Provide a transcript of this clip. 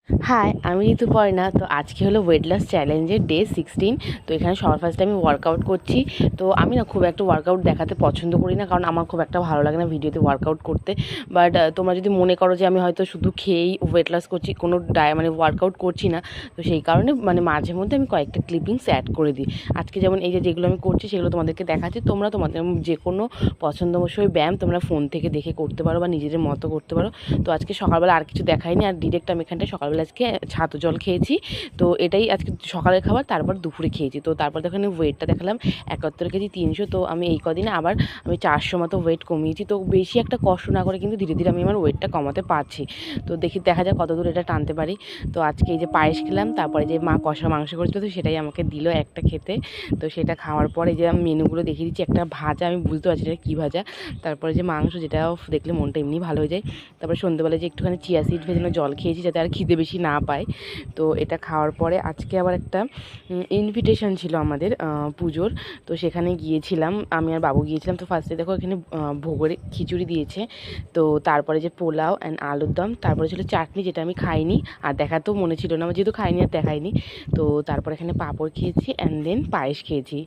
High, আমি ঋতুপর্ণা। তো আজকে হলো ওয়েট লস চ্যালেঞ্জের ডে 16। তো এখানে সবার ফার্স্টে আমি ওয়ার্কআউট করছি। তো আমি না খুব একটা ওয়ার্কআউট দেখাতে পছন্দ করি না, কারণ আমার খুব একটা ভালো লাগে না ভিডিওতে ওয়ার্কআউট করতে। বাট তোমরা যদি মনে করো যে আমি হয়তো শুধু খেয়েই ওয়েট লস করছি, কোনো মানে ওয়ার্কআউট করছি না, তো সেই কারণে মানে মাঝে মধ্যে আমি কয়েকটা ক্লিপিংস অ্যাড করে দিই। আজকে যেমন এই যেগুলো আমি করছি সেগুলো তোমাদেরকে দেখাচ্ছি। তোমরা তোমাদের যে কোনো পছন্দমশই ব্যায়াম তোমরা ফোন থেকে দেখে করতে পারো বা নিজেদের মতো করতে পারো। তো আজকে সকালবেলা আর কিছু দেখাইনি, আর ডিরেক্ট আমি এখানটায় সকালবেলা আজকে ছাতু জল খেয়েছি। তো এটাই আজকে সকালের খাবার, তারপর দুপুরে খেয়েছি। তো তারপর দেখো ওয়েটটা দেখালাম 71 কেজি 300। তো আমি এই কদিনে আবার আমি 400 মতো ওয়েট কমিয়েছি। তো বেশি একটা কষ্ট না করে কিন্তু ধীরে ধীরে আমি আমার ওয়েটটা কমাতে পারছি। তো দেখা যাক কত দূর এটা টানতে পারি। তো আজকে এই যে পায়েস খেলাম, তারপরে যে মা কষা মাংস করেছিল, তো সেটাই আমাকে দিল একটা খেতে। তো সেটা খাওয়ার পরে যে আমি মেনুগুলো দেখিয়ে দিচ্ছি। একটা ভাজা, আমি বুঝতে পারছি এটা কী ভাজা। তারপরে যে মাংস, যেটা দেখলে মনটা এমনি ভালো হয়ে যায়। তারপরে সন্ধ্যেবেলায় যে একটুখানি চিয়া সিড ভেজানো জল খেয়েছি, যাতে আর খিদে বেশি না পায়। তো এটা খাওয়ার পরে আজকে আবার একটা ইনভিটেশন ছিল আমাদের পুজোর। তো সেখানে গিয়েছিলাম, আমি আর বাবু গিয়েছিলাম। তো ফার্স্টে দেখো এখানে ভোগের খিচুড়ি দিয়েছে। তো তারপরে যে পোলাও অ্যান্ড আলুর দম, তারপরে ছিল চাটনি, যেটা আমি খাইনি আর দেখাতেও মনে ছিল না, যেহেতু খাইনি আর দেখাইনি। তো তারপর এখানে পাঁপড় খেয়েছি অ্যান্ড দেন পায়েস খেয়েছি।